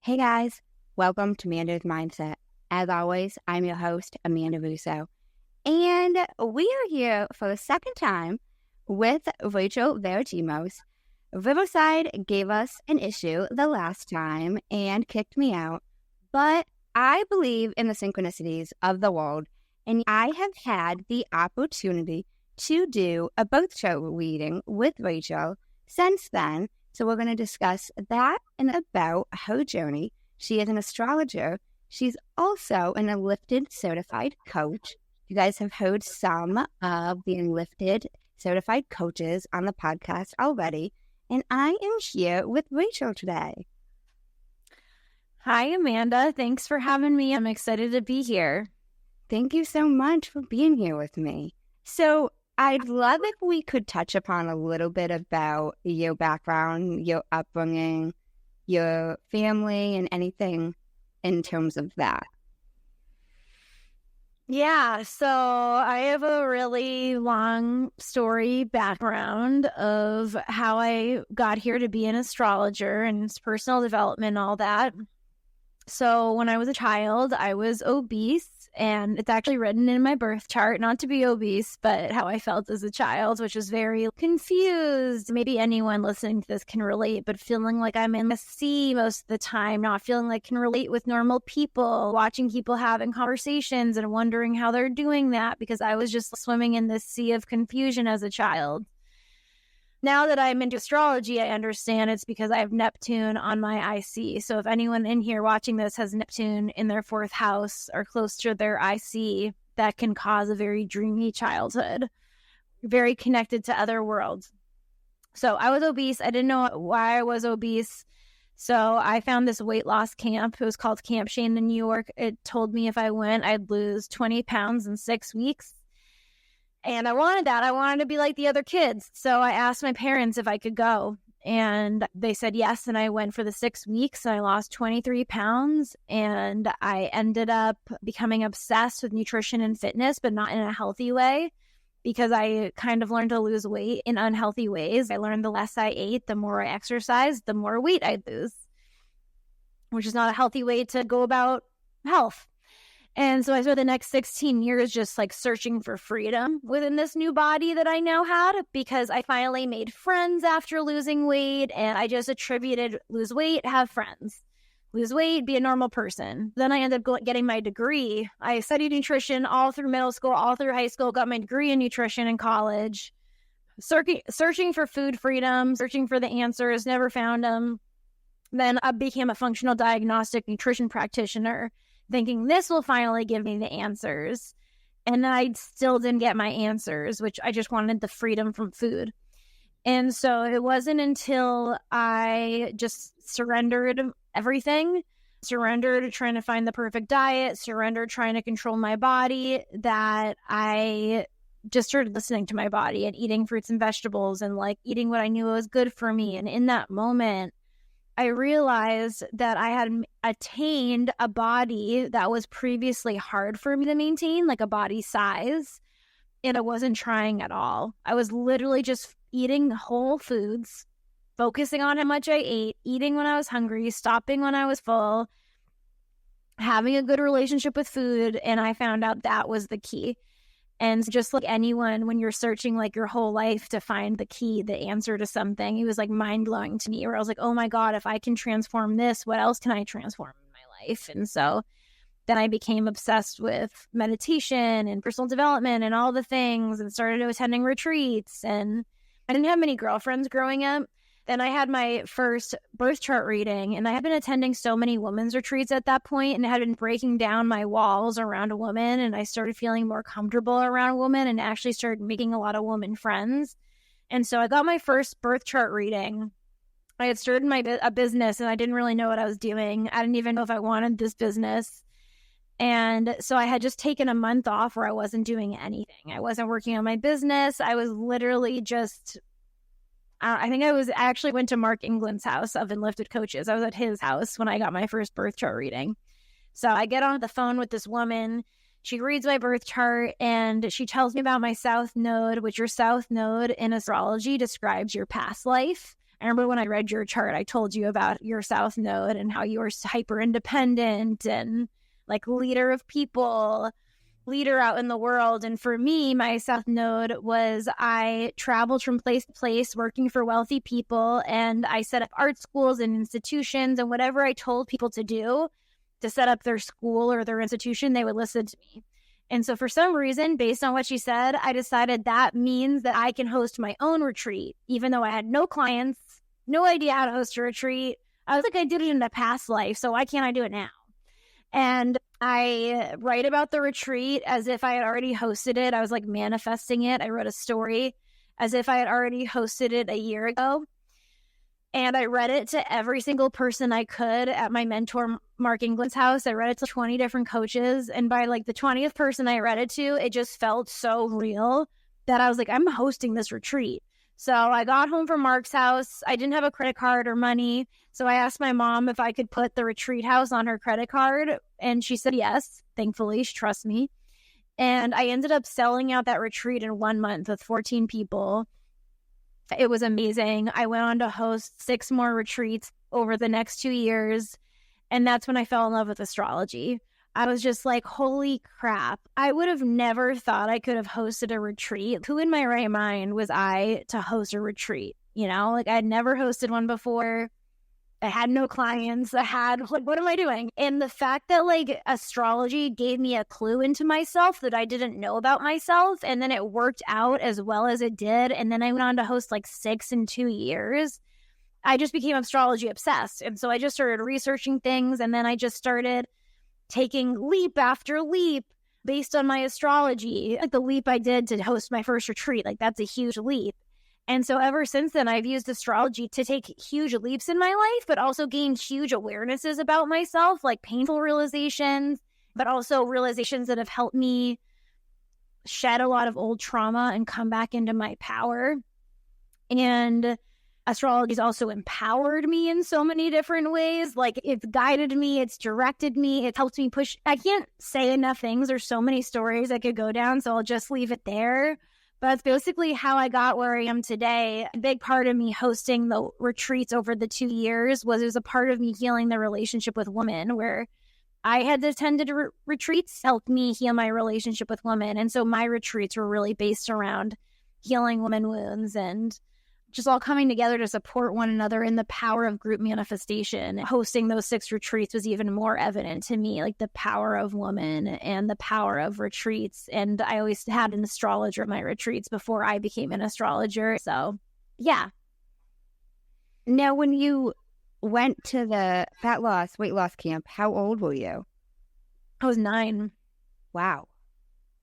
Hey guys, welcome to Amanda's Mindset. As always, I'm your host, Amanda Russo. And we are here for the second time with Rachel Varitimos. Riverside gave us an issue the last time and kicked me out, but I believe in the synchronicities of the world, and I have had the opportunity to do a birth chart reading with Rachel since then. So we're going to discuss that and about her journey. She is an astrologer. She's also an Enlifted Certified Coach. You guys have heard some of the Enlifted Certified Coaches on the podcast already. And I am here with Rachel today. Hi, Amanda. Thanks for having me. I'm excited to be here. Thank you so much for being here with me. So I'd love if we could touch upon a little bit about your background, your upbringing, your family, and anything in terms of that. Yeah, so I have a really long story background of how I got here to be an astrologer and personal development and all that. So when I was a child, I was obese. And it's actually written in my birth chart, not to be obese, but how I felt as a child, which was very confused. Maybe anyone listening to this can relate, but feeling like I'm in the sea most of the time, not feeling like I can relate with normal people, watching people having conversations and wondering how they're doing that because I was just swimming in this sea of confusion as a child. Now that I'm into astrology, I understand it's because I have Neptune on my IC. So if anyone in here watching this has Neptune in their fourth house or close to their IC, that can cause a very dreamy childhood, very connected to other worlds. So I was obese. I didn't know why I was obese. So I found this weight loss camp. It was called Camp Shane in New York. It told me if I went, I'd lose 20 pounds in 6 weeks. And I wanted that. I wanted to be like the other kids. So I asked my parents if I could go. And they said yes. And I went for the 6 weeks. And I lost 23 pounds. And I ended up becoming obsessed with nutrition and fitness, but not in a healthy way. Because I kind of learned to lose weight in unhealthy ways. I learned the less I ate, the more I exercised, the more weight I'd lose. Which is not a healthy way to go about health. And so I spent the next 16 years just like searching for freedom within this new body that I now had because I finally made friends after losing weight. And I just attributed lose weight, have friends. Lose weight, be a normal person. Then I ended up getting my degree. I studied nutrition all through middle school, all through high school, got my degree in nutrition in college. Searching for food freedom, searching for the answers, never found them. Then I became a functional diagnostic nutrition practitioner, thinking this will finally give me the answers. And I still didn't get my answers, which I just wanted the freedom from food. And so it wasn't until I just surrendered everything, surrendered trying to find the perfect diet, surrendered trying to control my body, that I just started listening to my body and eating fruits and vegetables and like eating what I knew was good for me. And in that moment, I realized that I had attained a body that was previously hard for me to maintain, like a body size, and I wasn't trying at all. I was literally just eating whole foods, focusing on how much I ate, eating when I was hungry, stopping when I was full, having a good relationship with food, and I found out that was the key. And just like anyone, when you're searching like your whole life to find the key, the answer to something, it was like mind-blowing to me, where I was like, oh my God, if I can transform this, what else can I transform in my life? And so then I became obsessed with meditation and personal development and all the things and started attending retreats. And I didn't have many girlfriends growing up. Then I had my first birth chart reading, and I had been attending so many women's retreats at that point, and I had been breaking down my walls around a woman, and I started feeling more comfortable around a woman and actually started making a lot of woman friends. And so I got my first birth chart reading. I had started a business, and I didn't really know what I was doing. I didn't even know if I wanted this business. And so I had just taken a month off where I wasn't doing anything. I wasn't working on my business. I was literally just... I actually went to Mark England's house of Enlifted Coaches. I was at his house when I got my first birth chart reading. So I get on the phone with this woman. She reads my birth chart and she tells me about my South Node, which your South Node in astrology describes your past life. I remember when I read your chart, I told you about your South Node and how you were hyper independent and like leader of people, leader out in the world. And for me, my South Node was I traveled from place to place working for wealthy people, and I set up art schools and institutions, and whatever I told people to do to set up their school or their institution, they would listen to me. And so for some reason, based on what she said, I decided that means that I can host my own retreat, even though I had no clients, no idea how to host a retreat. I was like, I did it in a past life, so why can't I do it now? And I write about the retreat as if I had already hosted it. I was like manifesting it. I wrote a story as if I had already hosted it a year ago. And I read it to every single person I could at my mentor, Mark England's house. I read it to 20 different coaches. And by like the 20th person I read it to, it just felt so real that I was like, I'm hosting this retreat. So I got home from Mark's house. I didn't have a credit card or money. So I asked my mom if I could put the retreat house on her credit card. And she said yes. Thankfully, she trusts me. And I ended up selling out that retreat in 1 month with 14 people. It was amazing. I went on to host 6 more retreats over the next 2 years. And that's when I fell in love with astrology. I was just like, holy crap. I would have never thought I could have hosted a retreat. Who in my right mind was I to host a retreat? You know, like I'd never hosted one before. I had no clients. I had, like, what am I doing? And the fact that like astrology gave me a clue into myself that I didn't know about myself. And then it worked out as well as it did. And then I went on to host like 6 in 2 years. I just became astrology obsessed. And so I just started researching things. And then I just started taking leap after leap based on my astrology. Like the leap I did to host my first retreat, like that's a huge leap. And so ever since then, I've used astrology to take huge leaps in my life, but also gain huge awarenesses about myself, like painful realizations, but also realizations that have helped me shed a lot of old trauma and come back into my power. And astrology has also empowered me in so many different ways. Like it's guided me, it's directed me, it's helped me push. I can't say enough things. There's so many stories I could go down, so I'll just leave it there. But it's basically how I got where I am today. A big part of me hosting the retreats over the 2 years was it was a part of me healing the relationship with women, where I had attended retreats, helped me heal my relationship with women. And so my retreats were really based around healing women wounds and just all coming together to support one another in the power of group manifestation. Hosting those 6 retreats was even more evident to me, like the power of woman and the power of retreats. And I always had an astrologer at my retreats before I became an astrologer. So, yeah. Now, when you went to the weight loss camp, how old were you? I was 9. Wow.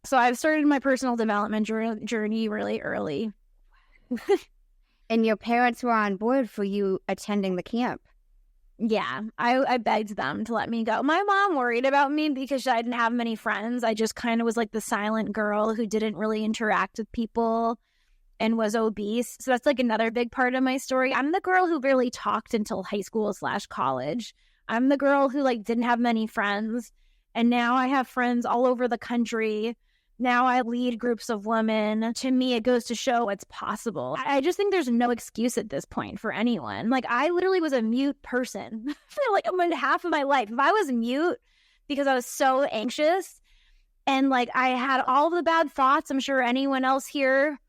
So I've started my personal development journey really early. And your parents were on board for you attending the camp? Yeah, I begged them to let me go. My mom worried about me because I didn't have many friends. I just kind of was like the silent girl who didn't really interact with people and was obese. So that's like another big part of my story. I'm the girl who barely talked until high school/college. I'm the girl who like didn't have many friends. And now I have friends all over the country. Now I lead groups of women. To me, it goes to show what's possible. I just think there's no excuse at this point for anyone. Like, I literally was a mute person for like half of my life. If I was mute because I was so anxious and like I had all the bad thoughts, I'm sure anyone else here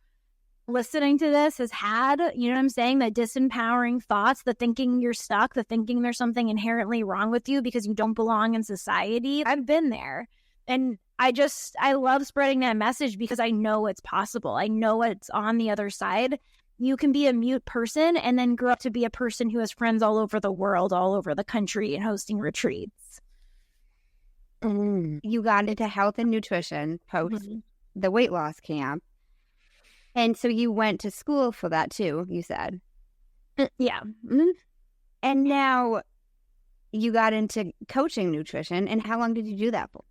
listening to this has had, you know what I'm saying? The disempowering thoughts, the thinking you're stuck, the thinking there's something inherently wrong with you because you don't belong in society. I've been there. And I love spreading that message because I know it's possible. I know what's on the other side. You can be a mute person and then grow up to be a person who has friends all over the world, all over the country, and hosting retreats. You got into health and nutrition post the weight loss camp. And so you went to school for that too, you said? Yeah. And now you got into coaching nutrition. And how long did you do that for?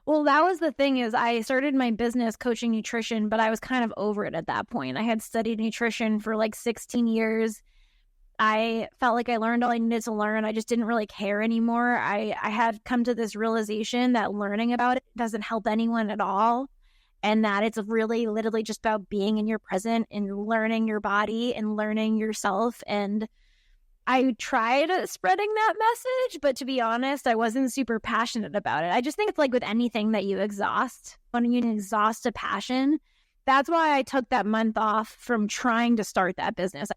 Well, that was the thing is I started my business coaching nutrition, but I was kind of over it at that point. I had studied nutrition for like 16 years. I felt like I learned all I needed to learn. I just didn't really care anymore. I had come to this realization that learning about it doesn't help anyone at all. and that it's really literally just about being in your present and learning your body and learning yourself. And I tried spreading that message, but to be honest, I wasn't super passionate about it. I just think it's like with anything that you exhaust, when you exhaust a passion, that's why I took that month off from trying to start that business.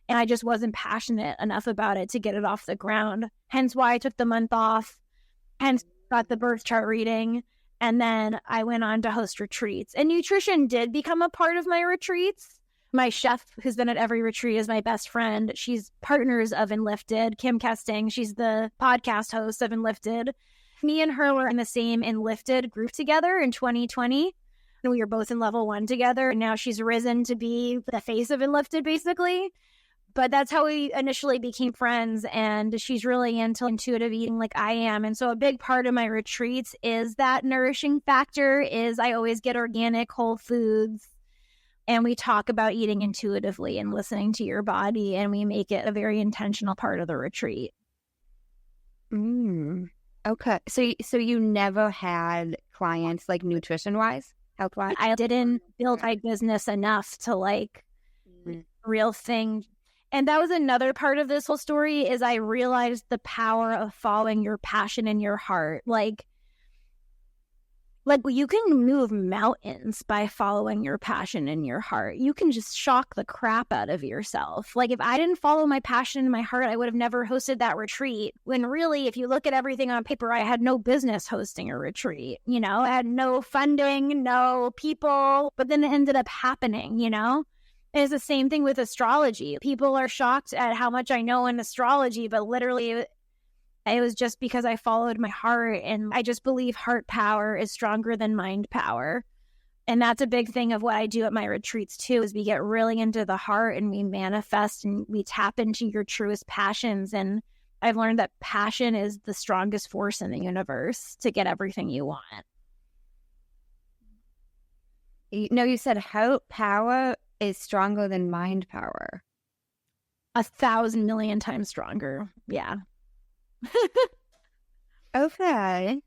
And I just wasn't passionate enough about it to get it off the ground. Hence why I took the month off, hence got the birth chart reading. And then I went on to host retreats. And nutrition did become a part of my retreats. My chef, who's been at every retreat, is my best friend. She's partners of Enlifted, Kim Kesting. She's the podcast host of Enlifted. Me and her were in the same Enlifted group together in 2020. And we were both in level 1 together. And now she's risen to be the face of Enlifted, basically. But that's how we initially became friends. And she's really into intuitive eating like I am. And so a big part of my retreats is that nourishing factor is I always get organic, whole foods. And we talk about eating intuitively and listening to your body, and we make it a very intentional part of the retreat. Okay. So you never had clients like nutrition-wise, health-wise? I didn't build my business enough to like real thing. And that was another part of this whole story is I realized the power of following your passion in your heart. Like you can move mountains by following your passion in your heart. You can just shock the crap out of yourself. Like if I didn't follow my passion in my heart, I would have never hosted that retreat. When really, if you look at everything on paper, I had no business hosting a retreat. You know, I had no funding, no people, but then it ended up happening, you know? And it's the same thing with astrology. People are shocked at how much I know in astrology, but literally it was just because I followed my heart, and I just believe heart power is stronger than mind power. And that's a big thing of what I do at my retreats too, is we get really into the heart and we manifest and we tap into your truest passions. And I've learned that passion is the strongest force in the universe to get everything you want. You know, you said heart power is stronger than mind power. 1,000 million times stronger. Yeah. Okay.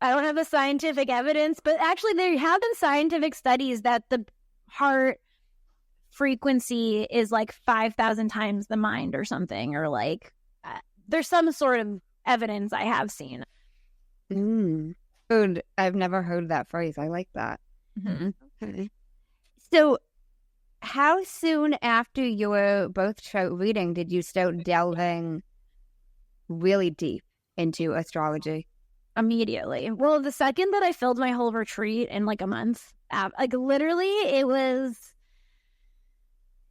I don't have the scientific evidence, but actually there have been scientific studies that the heart frequency is like 5,000 times the mind or something, or like there's some sort of evidence I have seen. Good. I've never heard that phrase. I like that. Mm-hmm. Okay. So how soon after your birth chart reading did you start delving really deep into astrology? Immediately. Well, the second that I filled my whole retreat in like a month, like literally it was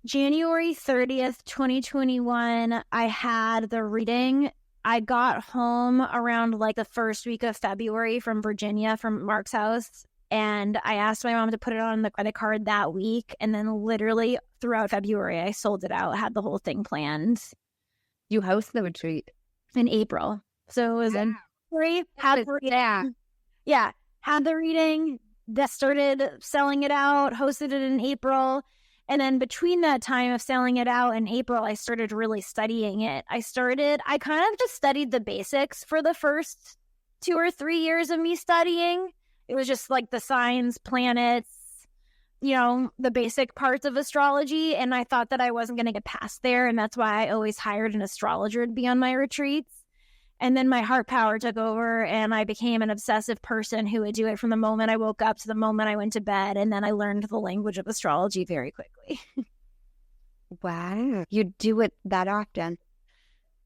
January 30th, 2021. I had the reading. I got home around like the first week of February from Virginia, from Mark's house. And I asked my mom to put it on the credit card that week. And then literally throughout February, I sold it out, had the whole thing planned. You host the retreat in April. So it was in February, had the reading. Yeah, had the reading, that started selling it out, hosted it in April. And then between that time of selling it out in April, I started really studying it. I kind of just studied the basics for the first 2 or 3 years of me studying. It was just like the signs, planets, you know, the basic parts of astrology. And I thought that I wasn't going to get past there. And that's why I always hired an astrologer to be on my retreats. And then my heart power took over and I became an obsessive person who would do it from the moment I woke up to the moment I went to bed. And then I learned the language of astrology very quickly. Wow. You do it that often.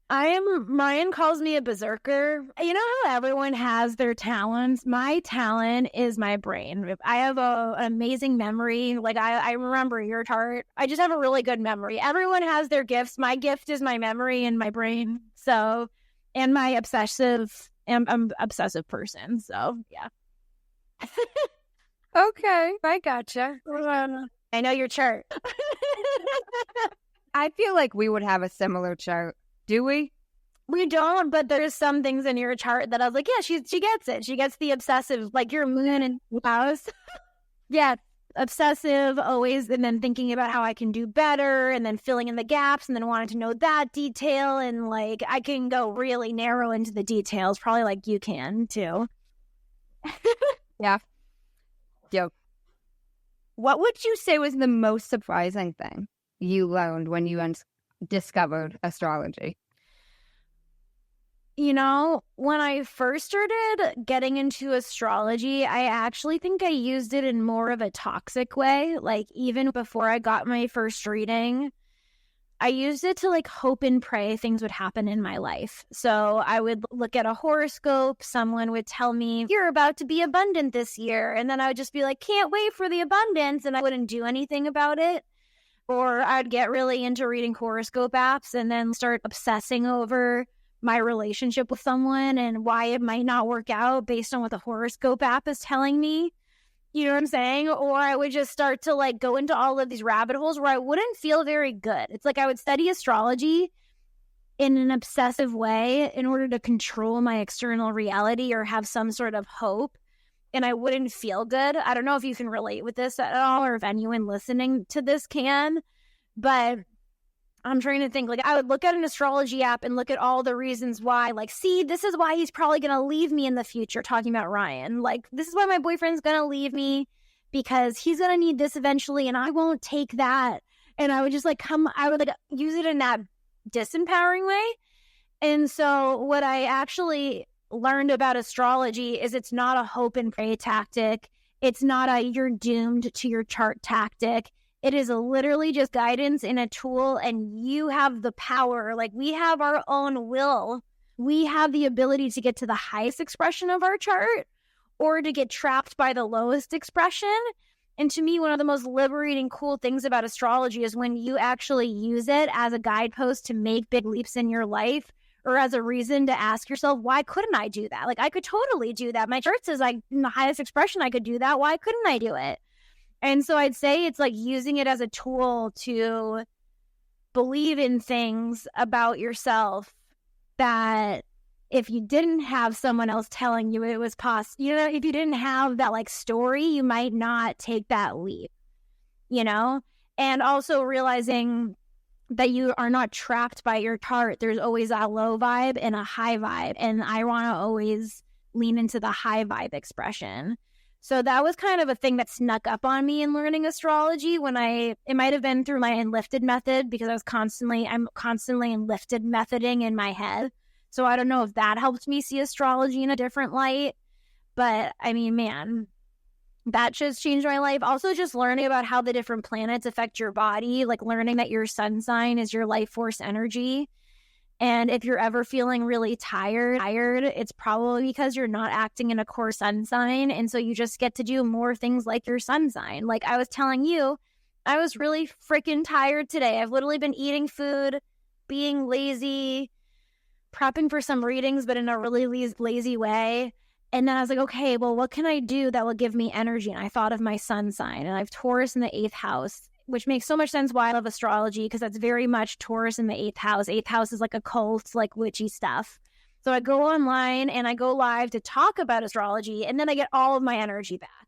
Ryan calls me a berserker. You know how everyone has their talents? My talent is my brain. I have an amazing memory. Like I remember your chart. I just have a really good memory. Everyone has their gifts. My gift is my memory and my brain. So, and my I'm an obsessive person. So yeah. Okay, I gotcha. I know your chart. I feel like we would have a similar chart. Do we? We don't, but there's some things in your chart that I was like, yeah, she gets it. She gets the obsessive, like your moon and house. Yeah, obsessive always, and then thinking about how I can do better, and then filling in the gaps, and then wanting to know that detail, and like I can go really narrow into the details, probably like you can too. Yeah. Yep. What would you say was the most surprising thing you learned when you discovered astrology? You know, when I first started getting into astrology, I actually think I used it in more of a toxic way. Like, even before I got my first reading, I used it to like hope and pray things would happen in my life. So I would look at a horoscope. Someone would tell me, you're about to be abundant this year. And then I would just be like, can't wait for the abundance. And I wouldn't do anything about it. Or I'd get really into reading horoscope apps and then start obsessing over my relationship with someone and why it might not work out based on what the horoscope app is telling me. You know what I'm saying? Or I would just start to like go into all of these rabbit holes where I wouldn't feel very good. It's like I would study astrology in an obsessive way in order to control my external reality or have some sort of hope. And I wouldn't feel good. I don't know if you can relate with this at all or if anyone listening to this can, but I'm trying to think, like, I would look at an astrology app and look at all the reasons why, like, see, this is why he's probably going to leave me in the future, talking about Ryan. Like, this is why my boyfriend's going to leave me because he's going to need this eventually and I won't take that. And I would just I would like use it in that disempowering way. And so what I actually learned about astrology is it's not a hope and pray tactic. It's not a you're doomed to your chart tactic. It is literally just guidance and a tool, and you have the power. Like, we have our own will. We have the ability to get to the highest expression of our chart or to get trapped by the lowest expression. And to me, one of the most liberating, cool things about astrology is when you actually use it as a guidepost to make big leaps in your life or as a reason to ask yourself, why couldn't I do that? Like, I could totally do that. My chart says in the highest expression I could do that. Why couldn't I do it? And so I'd say it's like using it as a tool to believe in things about yourself that if you didn't have someone else telling you it was possible, you know, if you didn't have that like story, you might not take that leap, you know? And also realizing that you are not trapped by your chart. There's always a low vibe and a high vibe. And I want to always lean into the high vibe expression. So that was kind of a thing that snuck up on me in learning astrology it might have been through my Enlifted method because I'm constantly Enlifted methoding in my head. So I don't know if that helped me see astrology in a different light, but I mean, man, that just changed my life. Also just learning about how the different planets affect your body, like learning that your sun sign is your life force energy. And if you're ever feeling really tired, it's probably because you're not acting in a core sun sign. And so you just get to do more things like your sun sign. Like I was telling you, I was really freaking tired today. I've literally been eating food, being lazy, prepping for some readings, but in a really lazy way. And then I was like, okay, well, what can I do that will give me energy? And I thought of my sun sign. And I have Taurus in the 8th house, which makes so much sense why I love astrology, because that's very much Taurus in the 8th house. 8th house is like a cult, like witchy stuff. So I go online and I go live to talk about astrology, and then I get all of my energy back.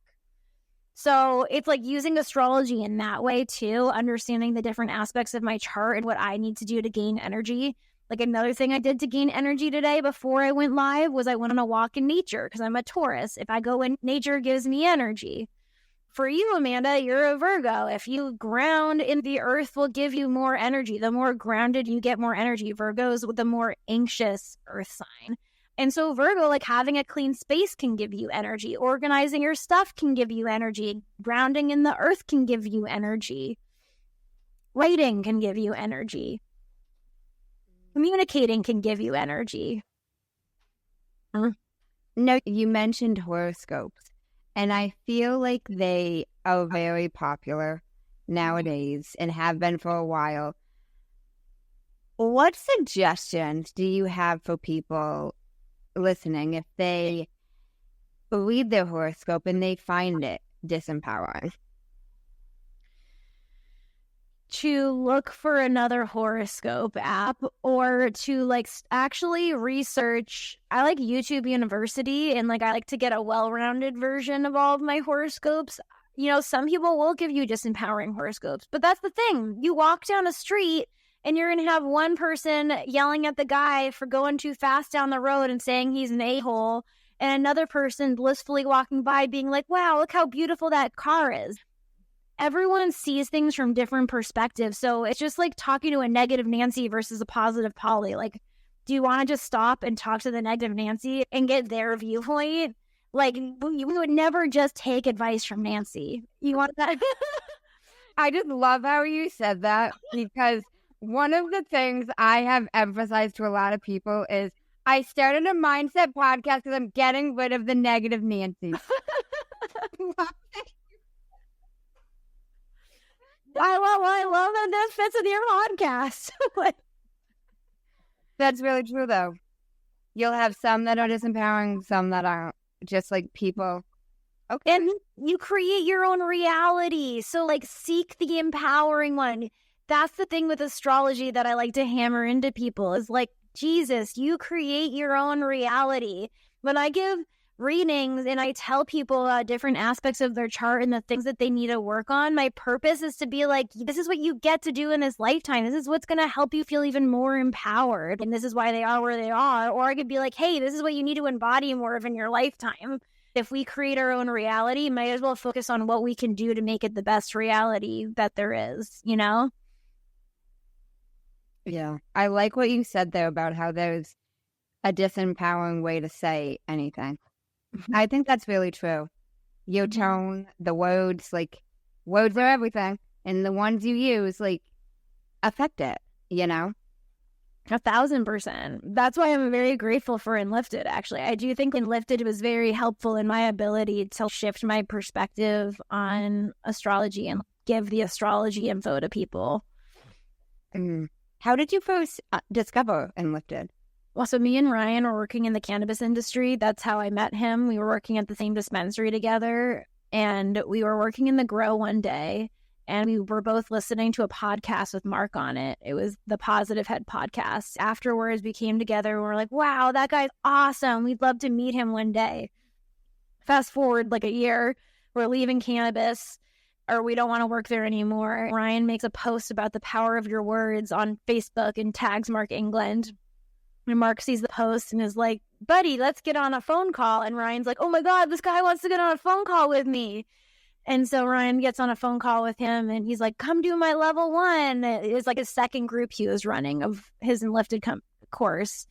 So it's like using astrology in that way too, understanding the different aspects of my chart and what I need to do to gain energy. Like another thing I did to gain energy today before I went live was I went on a walk in nature because I'm a Taurus. If I go in, nature gives me energy. For you, Amanda, you're a Virgo. If you ground in the earth will give you more energy. The more grounded you get, more energy. Virgo's with the more anxious earth sign. And so Virgo, like having a clean space can give you energy. Organizing your stuff can give you energy. Grounding in the earth can give you energy. Writing can give you energy. Communicating can give you energy. No, you mentioned horoscopes. And I feel like they are very popular nowadays and have been for a while. What suggestions do you have for people listening if they read their horoscope and they find it disempowering? To look for another horoscope app or to like actually research. I like YouTube University and like I like to get a well-rounded version of all of my horoscopes. You know, some people will give you disempowering horoscopes, but that's the thing. You walk down a street and you're going to have one person yelling at the guy for going too fast down the road and saying he's an a-hole. and another person blissfully walking by being like, wow, look how beautiful that car is. Everyone sees things from different perspectives. So it's just like talking to a negative Nancy versus a positive Polly. Like, do you want to just stop and talk to the negative Nancy and get their viewpoint? Like, we would never just take advice from Nancy. You want that? I just love how you said that, because one of the things I have emphasized to a lot of people is I started a mindset podcast because I'm getting rid of the negative Nancy. I love that this fits with your podcast. That's really true, though. You'll have some that are disempowering, some that aren't. Just like people. Okay. And you create your own reality. So like seek the empowering one. That's the thing with astrology that I like to hammer into people is like, Jesus, you create your own reality. When I give readings and I tell people different aspects of their chart and the things that they need to work on, my purpose is to be like, this is what you get to do in this lifetime. This is what's going to help you feel even more empowered. And this is why they are where they are. Or I could be like, hey, this is what you need to embody more of in your lifetime. If we create our own reality, might as well focus on what we can do to make it the best reality that there is, you know? Yeah. I like what you said there about how there's a disempowering way to say anything. I think that's really true. Your tone, the words, like, words are everything. And the ones you use, like, affect it, you know? 1,000%. That's why I'm very grateful for Enlifted, actually. I do think Enlifted was very helpful in my ability to shift my perspective on astrology and give the astrology info to people. How did you first discover Enlifted? Well, so me and Ryan were working in the cannabis industry. That's how I met him. We were working at the same dispensary together, and we were working in the grow one day, and we were both listening to a podcast with Mark on it. It was the Positive Head podcast. Afterwards, we came together and we're like, wow, that guy's awesome. We'd love to meet him one day. Fast forward like a year, we're leaving cannabis, or we don't want to work there anymore. Ryan makes a post about the power of your words on Facebook and tags Mark England. And Mark sees the post and is like, buddy, let's get on a phone call. And Ryan's like, oh my God, this guy wants to get on a phone call with me. And so Ryan gets on a phone call with him and he's like, come do my level 1. It's like a second group he was running of his Enlifted course.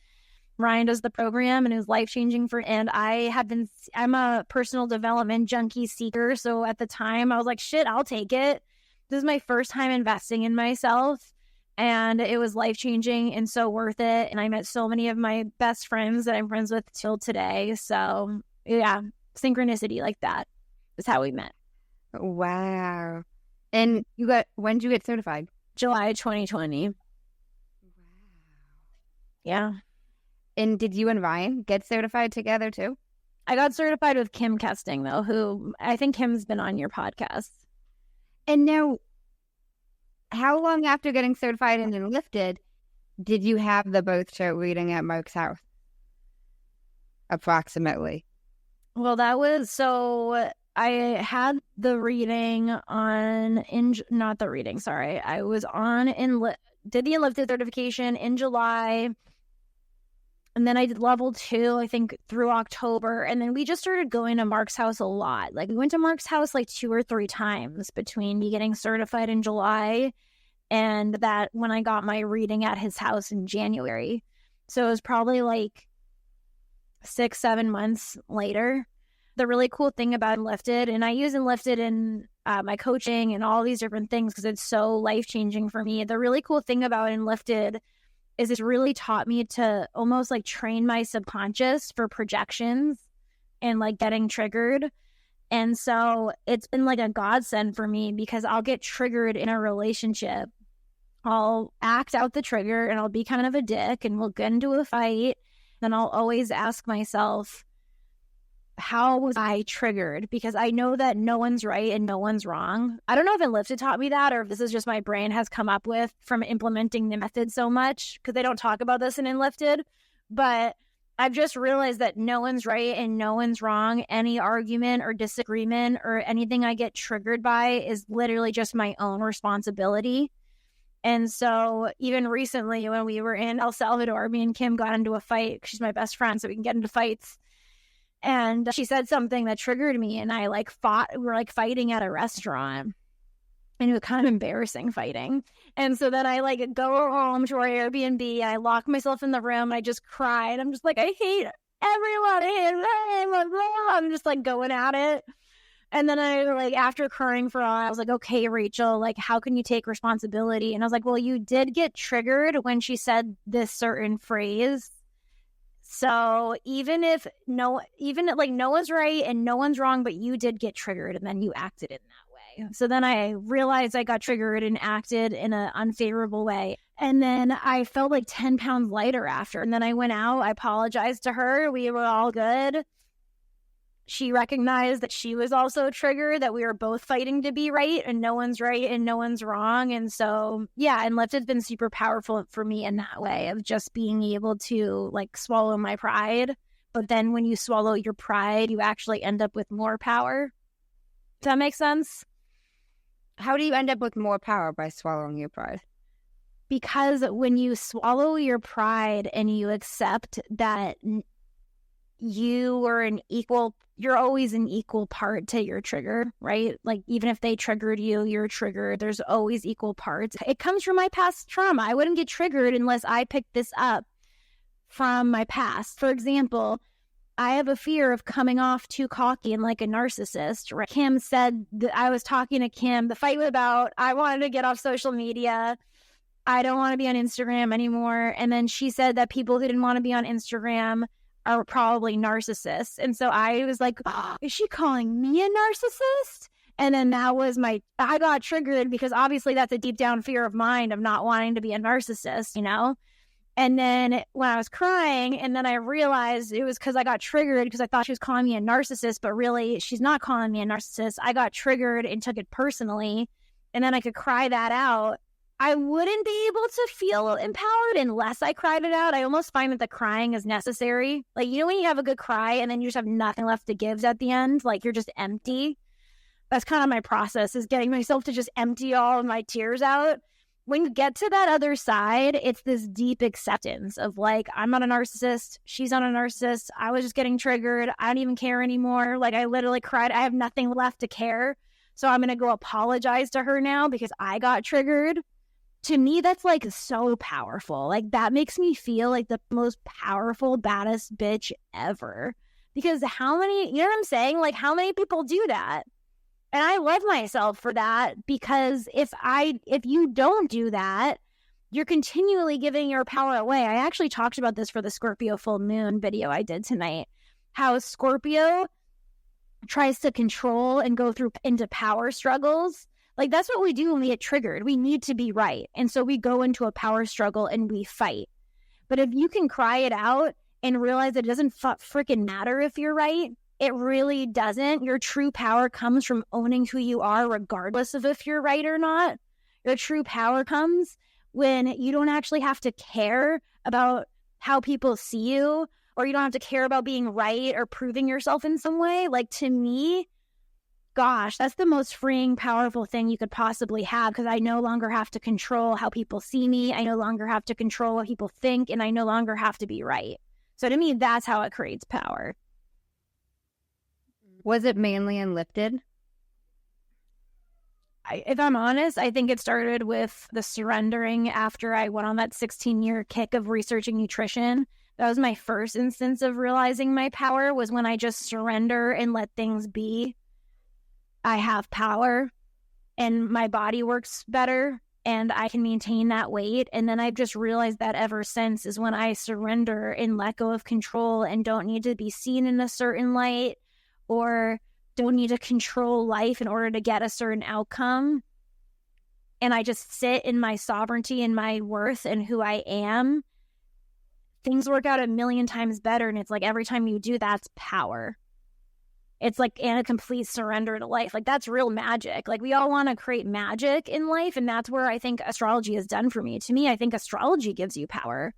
Ryan does the program and it was life-changing and I'm a personal development junkie seeker. So at the time I was like, shit, I'll take it. This is my first time investing in myself. And it was life-changing and so worth it. And I met so many of my best friends that I'm friends with till today. So, yeah, synchronicity like that is how we met. Wow. And when did you get certified? July 2020. Wow. Yeah. And did you and Ryan get certified together too? I got certified with Kim Kesting, though, who I think Kim's been on your podcast. And now, how long after getting certified and Enlifted did you have the birth chart reading at Mark's house? Approximately. Well, that was so I had the reading on not the reading, sorry. I was on did the Enlifted certification in July. And then I did level 2, I think, through October. And then we just started going to Mark's house a lot. Like, we went to Mark's house like 2 or 3 times between me getting certified in July and that when I got my reading at his house in January. So it was probably like 6-7 months later. The really cool thing about Enlifted, and I use Enlifted in my coaching and all these different things because it's so life-changing for me. The really cool thing about Enlifted is it's really taught me to almost like train my subconscious for projections and like getting triggered. And so it's been like a godsend for me because I'll get triggered in a relationship. I'll act out the trigger and I'll be kind of a dick and we'll get into a fight. Then I'll always ask myself, how was I triggered? Because I know that no one's right and no one's wrong. I don't know if Enlifted taught me that or if this is just my brain has come up with from implementing the method so much because they don't talk about this in Enlifted. But I've just realized that no one's right and no one's wrong. Any argument or disagreement or anything I get triggered by is literally just my own responsibility. And so even recently when we were in El Salvador, me and Kim got into a fight. She's my best friend, so we can get into fights. And she said something that triggered me, and I like fought. We were like fighting at a restaurant, and it was kind of embarrassing fighting. And so then I like go home to our Airbnb, and I lock myself in the room, and I just cried. I'm just like, I hate everyone. I hate everyone. I'm just like going at it. And then I like, after crying for a while, I was like, okay, Rachel, like, how can you take responsibility? And I was like, well, you did get triggered when she said this certain phrase. So even if no one's right and no one's wrong, but you did get triggered, and then you acted in that way. So then I realized I got triggered and acted in an unfavorable way. And then I felt like 10 pounds lighter after. And then I went out, I apologized to her. We were all good. She recognized that she was also triggered, that we were both fighting to be right, and no one's right and no one's wrong. And so, yeah, Enlifted's been super powerful for me in that way of just being able to like swallow my pride. But then when you swallow your pride, you actually end up with more power. Does that make sense? How do you end up with more power by swallowing your pride? Because when you swallow your pride and you accept that you're always an equal part to your trigger, right? Like even if they triggered you, you're triggered. There's always equal parts. It comes from my past trauma. I wouldn't get triggered unless I picked this up from my past. For example, I have a fear of coming off too cocky and like a narcissist. Right? Kim said that I was talking to Kim. The fight was about, I wanted to get off social media. I don't want to be on Instagram anymore. And then she said that people who didn't want to be on Instagram are probably narcissists. And so I was like, oh, is she calling me a narcissist? And then that was I got triggered because obviously that's a deep down fear of mine of not wanting to be a narcissist, you know? And then when I was crying, and then I realized it was because I got triggered because I thought she was calling me a narcissist, but really she's not calling me a narcissist. I got triggered and took it personally. And then I could cry that out. I wouldn't be able to feel empowered unless I cried it out. I almost find that the crying is necessary. Like, you know, when you have a good cry and then you just have nothing left to give at the end, like you're just empty. That's kind of my process, is getting myself to just empty all of my tears out. When you get to that other side, it's this deep acceptance of like, I'm not a narcissist. She's not a narcissist. I was just getting triggered. I don't even care anymore. Like, I literally cried. I have nothing left to care. So I'm going to go apologize to her now because I got triggered. To me, that's like so powerful. Like that makes me feel like the most powerful, baddest bitch ever. Because how many, you know what I'm saying? Like how many people do that? And I love myself for that, because if you don't do that, you're continually giving your power away. I actually talked about this for the Scorpio full moon video I did tonight. How Scorpio tries to control and go through into power struggles. Like, that's what we do when we get triggered. We need to be right. And so we go into a power struggle and we fight. But if you can cry it out and realize it doesn't freaking matter if you're right, it really doesn't. Your true power comes from owning who you are, regardless of if you're right or not. Your true power comes when you don't actually have to care about how people see you, or you don't have to care about being right or proving yourself in some way. Like, to me, gosh, that's the most freeing, powerful thing you could possibly have, because I no longer have to control how people see me. I no longer have to control what people think, and I no longer have to be right. So to me, that's how it creates power. Was it mainly Enlifted? If I'm honest, I think it started with the surrendering after I went on that 16-year kick of researching nutrition. That was my first instance of realizing my power, was when I just surrender and let things be. I have power and my body works better and I can maintain that weight. And then I've just realized that ever since, is when I surrender and let go of control and don't need to be seen in a certain light, or don't need to control life in order to get a certain outcome. And I just sit in my sovereignty and my worth and who I am. Things work out a million times better. And it's like every time you do, that's power. It's like in a complete surrender to life. Like, that's real magic. Like, we all want to create magic in life. And that's where I think astrology has done for me. To me, I think astrology gives you power.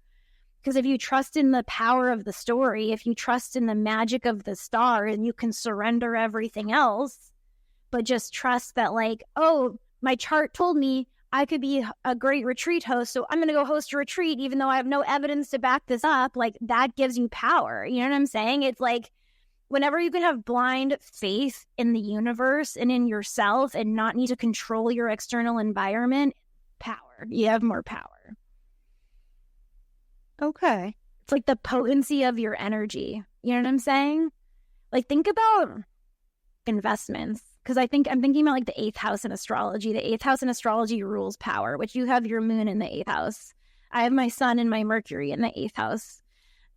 Because if you trust in the power of the story, if you trust in the magic of the star, and you can surrender everything else, but just trust that, like, oh, my chart told me I could be a great retreat host, so I'm going to go host a retreat even though I have no evidence to back this up. Like, that gives you power. You know what I'm saying? It's like, whenever you can have blind faith in the universe and in yourself and not need to control your external environment, power. You have more power. Okay. It's like the potency of your energy. You know what I'm saying? Like, think about investments. Because I'm thinking about like the 8th house in astrology. The 8th house in astrology rules power, which you have your moon in the 8th house. I have my sun and my Mercury in the 8th house,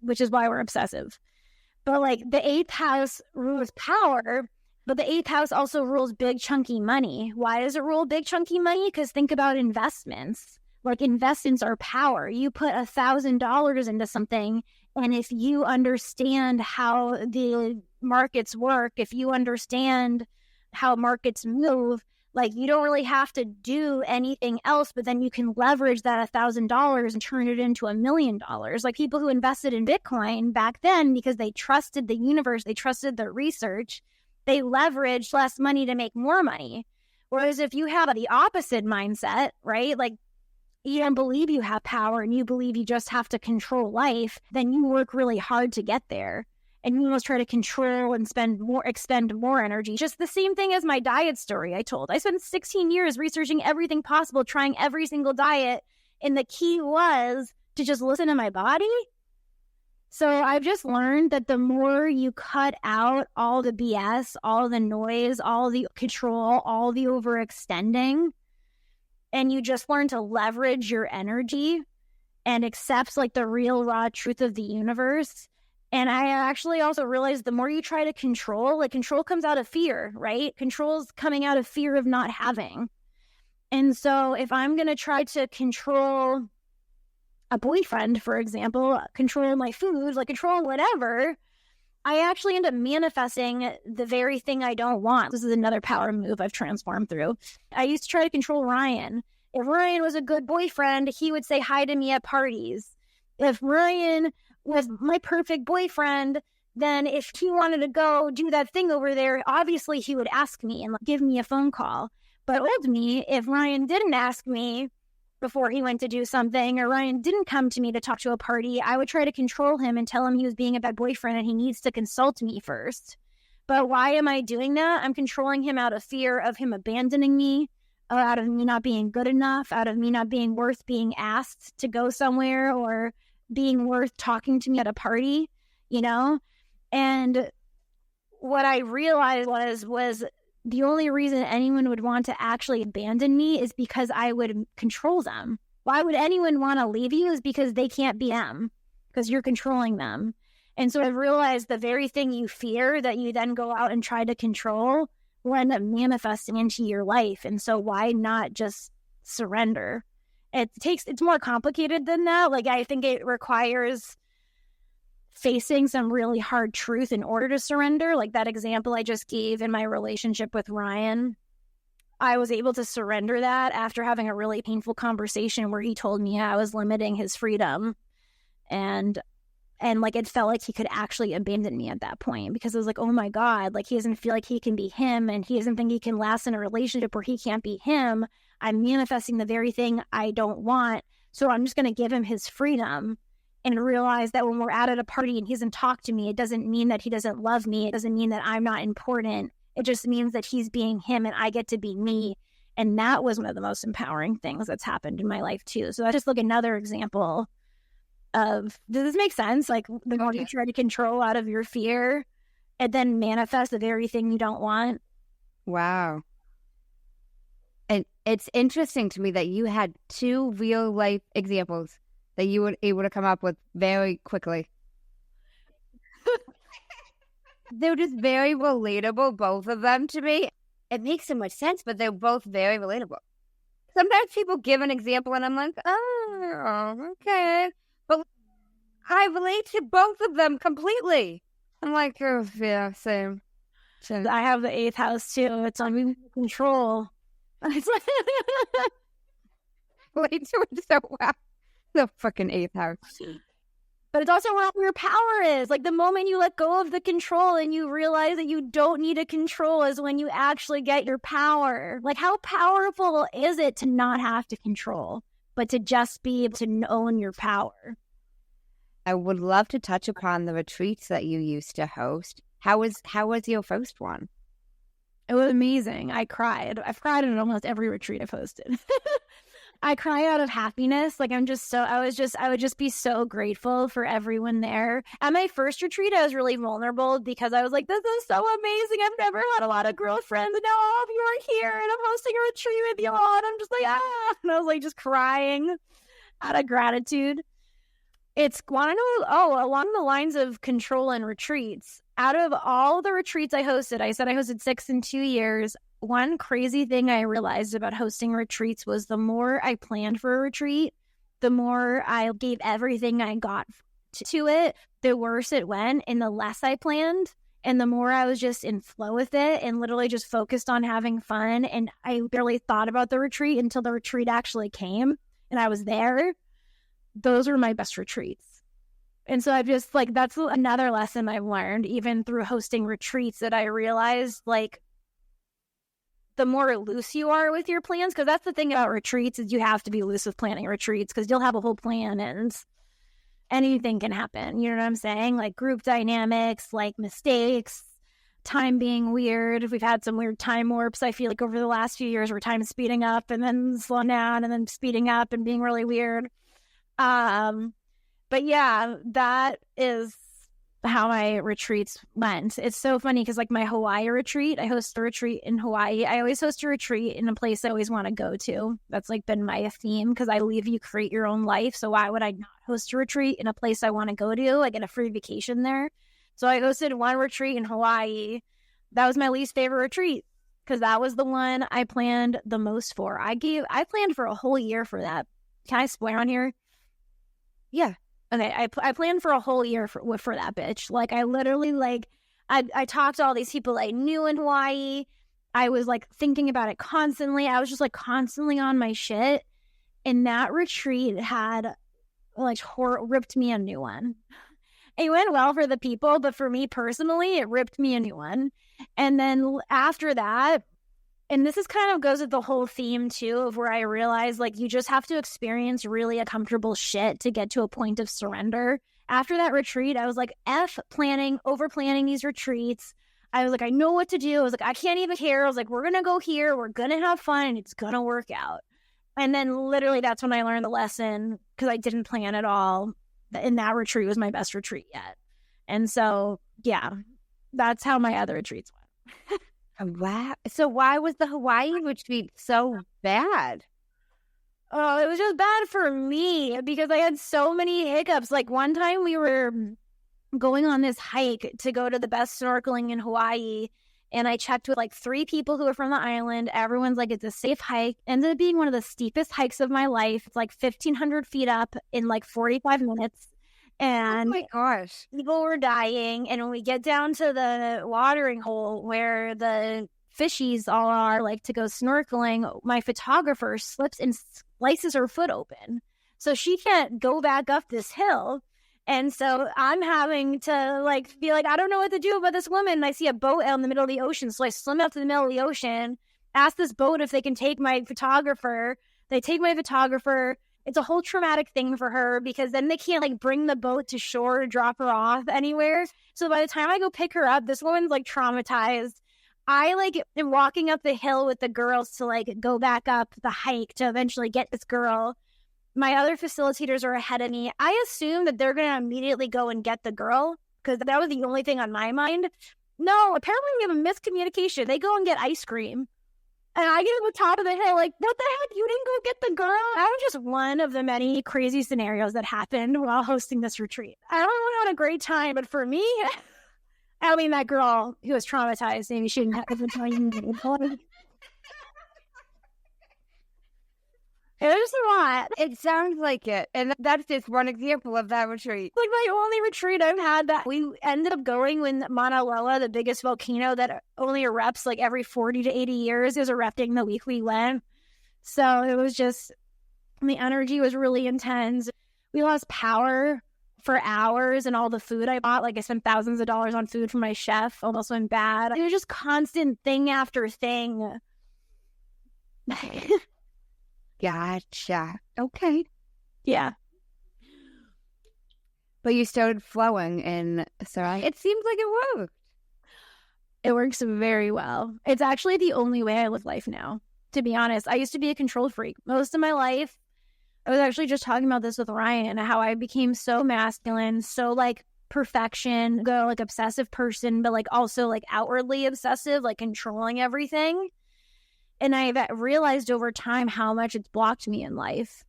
which is why we're obsessive. But like the 8th house rules power, but the 8th house also rules big chunky money. Why does it rule big chunky money? Because think about investments. Like, investments are power. You put $1,000 into something, and if you understand how the markets work, if you understand how markets move, like, you don't really have to do anything else, but then you can leverage that $1,000 and turn it into $1 million. Like, people who invested in Bitcoin back then, because they trusted the universe, they trusted the research, they leveraged less money to make more money. Whereas if you have the opposite mindset, right? Like, you don't believe you have power and you believe you just have to control life, then you work really hard to get there. And you almost try to control and expend more energy. Just the same thing as my diet story I told. I spent 16 years researching everything possible, trying every single diet. And the key was to just listen to my body. So I've just learned that the more you cut out all the BS, all the noise, all the control, all the overextending, and you just learn to leverage your energy and accept like the real raw truth of the universe. And I actually also realized the more you try to control, like, control comes out of fear, right? Control's coming out of fear of not having. And so if I'm going to try to control a boyfriend, for example, control my food, like control whatever, I actually end up manifesting the very thing I don't want. This is another power move I've transformed through. I used to try to control Ryan. If Ryan was a good boyfriend, he would say hi to me at parties. If Ryan was my perfect boyfriend, then if he wanted to go do that thing over there, obviously he would ask me and give me a phone call. But with me, if Ryan didn't ask me before he went to do something, or Ryan didn't come to me to talk to a party, I would try to control him and tell him he was being a bad boyfriend and he needs to consult me first. But why am I doing that? I'm controlling him out of fear of him abandoning me, out of me not being good enough, out of me not being worth being asked to go somewhere, or being worth talking to me at a party, you know? And what I realized was the only reason anyone would want to actually abandon me is because I would control them. Why would anyone want to leave you? Is because they can't be them, because you're controlling them. And so I've realized the very thing you fear that you then go out and try to control will end up manifesting into your life. And so why not just surrender? It's more complicated than that. Like, I think it requires facing some really hard truth in order to surrender. Like that example I just gave in my relationship with Ryan, I was able to surrender that after having a really painful conversation where he told me I was limiting his freedom. And like, it felt like he could actually abandon me at that point, because it was like, oh my God, like, he doesn't feel like he can be him, and he doesn't think he can last in a relationship where he can't be him. I'm manifesting the very thing I don't want. So I'm just going to give him his freedom, and realize that when we're out at a party and he doesn't talk to me, it doesn't mean that he doesn't love me. It doesn't mean that I'm not important. It just means that he's being him and I get to be me. And that was one of the most empowering things that's happened in my life too. So that's just like another example of, does this make sense? Like, the more you try to control out of your fear and then manifest the very thing you don't want. Wow. And it's interesting to me that you had two real life examples that you were able to come up with very quickly. They're just very relatable, both of them, to me. It makes so much sense, but they're both very relatable. Sometimes people give an example and I'm like, oh, okay. But I relate to both of them completely. I'm like, oh, yeah, same. I have the 8th house too. It's on me control. Relate to it so well. The freaking 8th house. But it's also where your power is. Like, the moment you let go of the control and you realize that you don't need to control is when you actually get your power. Like, how powerful is it to not have to control, but to just be able to own your power? I would love to touch upon the retreats that you used to host. How was your first one? It was amazing. I cried. I've cried at almost every retreat I've hosted. I cry out of happiness. Like I would just be so grateful for everyone there. At my first retreat, I was really vulnerable because I was like, this is so amazing. I've never had a lot of girlfriends, and now all of you are here, and I'm hosting a retreat with you all. And I'm just like, and I was like just crying out of gratitude. It's want to know, along the lines of control and retreats. Out of all the retreats I hosted, I said I hosted 6 in 2 years. One crazy thing I realized about hosting retreats was the more I planned for a retreat, the more I gave everything I got to it, the worse it went, and the less I planned, and the more I was just in flow with it and literally just focused on having fun. And I barely thought about the retreat until the retreat actually came and I was there. Those were my best retreats. And so I've just like, that's another lesson I've learned even through hosting retreats, that I realized like the more loose you are with your plans, because that's the thing about retreats is you have to be loose with planning retreats because you'll have a whole plan and anything can happen. You know what I'm saying? Like group dynamics, like mistakes, time being weird. We've had some weird time warps. I feel like over the last few years where time's speeding up and then slowing down and then speeding up and being really weird. But yeah, that is how my retreats went. It's so funny because like my Hawaii retreat, I host a retreat in Hawaii. I always host a retreat in a place I always want to go to. That's like been my theme because I believe you create your own life. So why would I not host a retreat in a place I want to go to? I get a free vacation there. So I hosted one retreat in Hawaii. That was my least favorite retreat because that was the one I planned the most for. I planned for a whole year for that. Can I swear on here? Yeah. Okay, I planned for a whole year for that bitch. Like, I literally, like, I talked to all these people I knew in Hawaii. I was, like, thinking about it constantly. I was just, like, constantly on my shit. And that retreat had, like, ripped me a new one. It went well for the people, but for me personally, it ripped me a new one. And then after that, and this is kind of goes with the whole theme, too, of where I realized, like, you just have to experience really uncomfortable shit to get to a point of surrender. After that retreat, I was like, over planning these retreats. I was like, I know what to do. I was like, I can't even care. I was like, we're going to go here. We're going to have fun. And it's going to work out. And then literally that's when I learned the lesson because I didn't plan at all. And that retreat was my best retreat yet. And so, yeah, that's how my other retreats went. Wow. So why was the Hawaii retreat so bad? Oh, it was just bad for me because I had so many hiccups. Like one time we were going on this hike to go to the best snorkeling in Hawaii. And I checked with like 3 people who are from the island. Everyone's like, it's a safe hike. Ended up being one of the steepest hikes of my life. It's like 1,500 feet up in like 45 minutes. And oh my gosh, people were dying. And when we get down to the watering hole where the fishies all are, like to go snorkeling, my photographer slips and slices her foot open. So she can't go back up this hill. And so I'm having to like be like, I don't know what to do about this woman. And I see a boat out in the middle of the ocean. So I swim out to the middle of the ocean, ask this boat if they can take my photographer. They take my photographer. It's a whole traumatic thing for her because then they can't like bring the boat to shore to drop her off anywhere. So by the time I go pick her up, this woman's like traumatized. I like am walking up the hill with the girls to like go back up the hike to eventually get this girl. My other facilitators are ahead of me. I assume that they're going to immediately go and get the girl because that was the only thing on my mind. No, apparently we have a miscommunication. They go and get ice cream. And I get to the top of the hill, like, what the heck? You didn't go get the girl? That was just one of the many crazy scenarios that happened while hosting this retreat. I don't know, had a great time, but for me, I mean, that girl who was traumatized, maybe she didn't have to tell you. It was a lot. It sounds like it. And that's just one example of that retreat. Like my only retreat I've had that we ended up going when Mauna Loa, the biggest volcano that only erupts like every 40 to 80 years, is erupting the week we went. So it was just, the energy was really intense. We lost power for hours and all the food I bought. Like I spent thousands of dollars on food for my chef. Almost went bad. It was just constant thing after thing. Gotcha. Okay. Yeah. But you started flowing, and so it seems like it worked. It works very well. It's actually the only way I live life now, to be honest. I used to be a control freak most of my life. I was actually just talking about this with Ryan, how I became so masculine, so like perfection, go like obsessive person, but like also like outwardly obsessive, like controlling everything. And I realized over time how much it's blocked me in life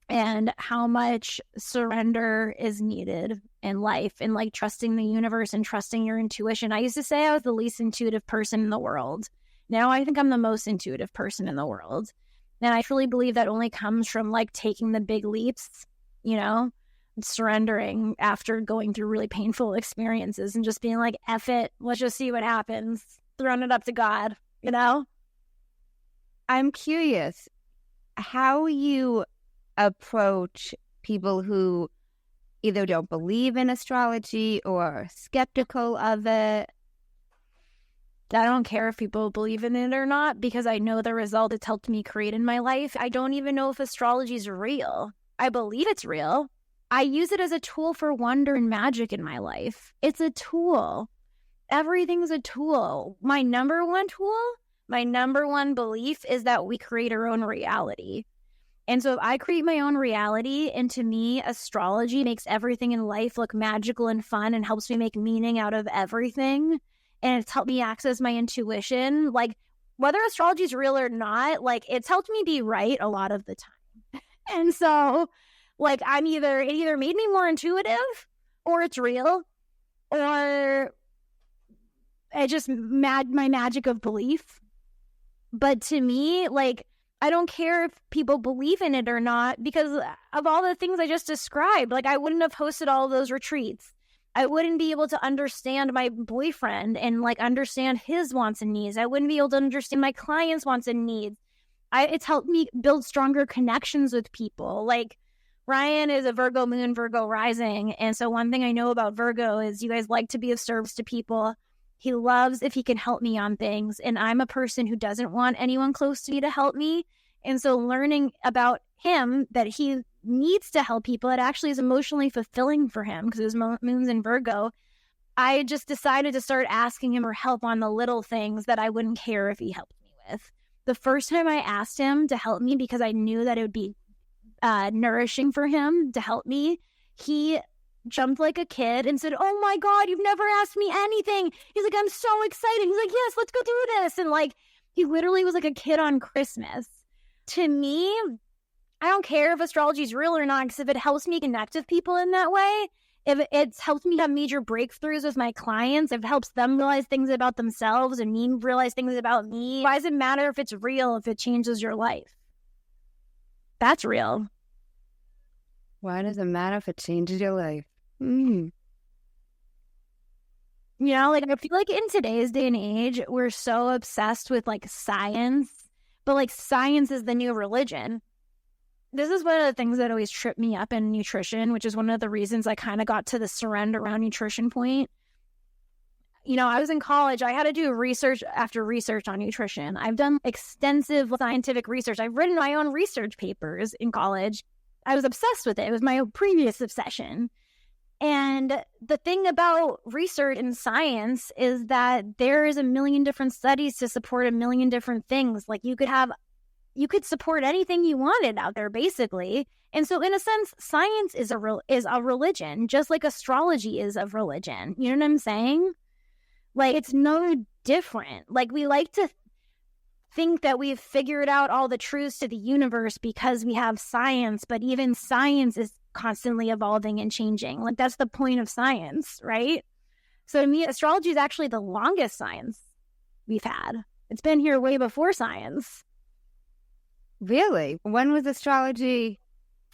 and how much surrender is needed in life and like trusting the universe and trusting your intuition. I used to say I was the least intuitive person in the world. Now I think I'm the most intuitive person in the world. And I truly believe that only comes from like taking the big leaps, you know, surrendering after going through really painful experiences and just being like, F it, let's just see what happens. Throwing it up to God, you know? I'm curious how you approach people who either don't believe in astrology or are skeptical of it. I don't care if people believe in it or not because I know the result it's helped me create in my life. I don't even know if astrology is real. I believe it's real. I use it as a tool for wonder and magic in my life. It's a tool. Everything's a tool. My number one belief is that we create our own reality. And so if I create my own reality, and to me, astrology makes everything in life look magical and fun and helps me make meaning out of everything. And it's helped me access my intuition. Like, whether astrology is real or not, like, it's helped me be right a lot of the time. And so, like, it either made me more intuitive, or it's real, or it just my magic of belief. But to me, like, I don't care if people believe in it or not because of all the things I just described. Like, I wouldn't have hosted all of those retreats. I wouldn't be able to understand my boyfriend and like understand his wants and needs. I wouldn't be able to understand my clients' wants and needs. It's helped me build stronger connections with people. Like, Ryan is a Virgo moon, Virgo rising. And so one thing I know about Virgo is you guys like to be of service to people. He loves if he can help me on things. And I'm a person who doesn't want anyone close to me to help me. And so learning about him, that he needs to help people, it actually is emotionally fulfilling for him because his moon's in Virgo. I just decided to start asking him for help on the little things that I wouldn't care if he helped me with. The first time I asked him to help me because I knew that it would be nourishing for him to help me, he jumped like a kid and said, "Oh my God, you've never asked me anything." He's like, "I'm so excited." He's like, "Yes, let's go do this." And like, he literally was like a kid on Christmas. To me, I don't care if astrology is real or not, because if it helps me connect with people in that way, if it's helped me have major breakthroughs with my clients, if it helps them realize things about themselves and me realize things about me, why does it matter if it's real if it changes your life? That's real. Why does it matter if it changes your life? You know, like, I feel like in today's day and age, we're so obsessed with like science, but like science is the new religion. This is one of the things that always tripped me up in nutrition, which is one of the reasons I kind of got to the surrender around nutrition point. You know, I was in college. I had to do research after research on nutrition. I've done extensive scientific research. I've written my own research papers in college. I was obsessed with it. It was my previous obsession. And the thing about research and science is that there is a million different studies to support a million different things. Like, you could support anything you wanted out there, basically. And so in a sense, science is a religion, just like astrology is a religion. You know what I'm saying? Like, it's no different. Like, we like to think that we've figured out all the truths to the universe because we have science, but even science is constantly evolving and changing. Like, that's the point of science, right? So to me, astrology is actually the longest science we've had. It's been here way before science. Really? When was astrology?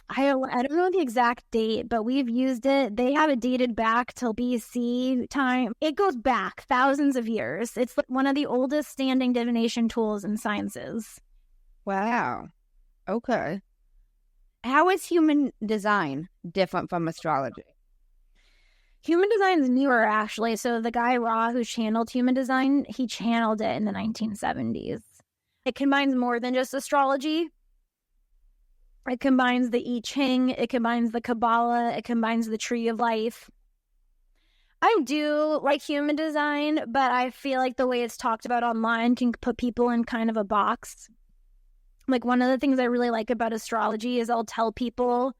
I don't know the exact date, but we've used it. They have it dated back till BC time. It goes back thousands of years. It's one of the oldest standing divination tools in sciences. Wow. Okay. How is human design different from astrology? Human design is newer, actually. So the guy Ra, who channeled human design, he channeled it in the 1970s. It combines more than just astrology. It combines the I Ching. It combines the Kabbalah. It combines the Tree of Life. I do like human design, but I feel like the way it's talked about online can put people in kind of a box. Like, one of the things I really like about astrology is I'll tell people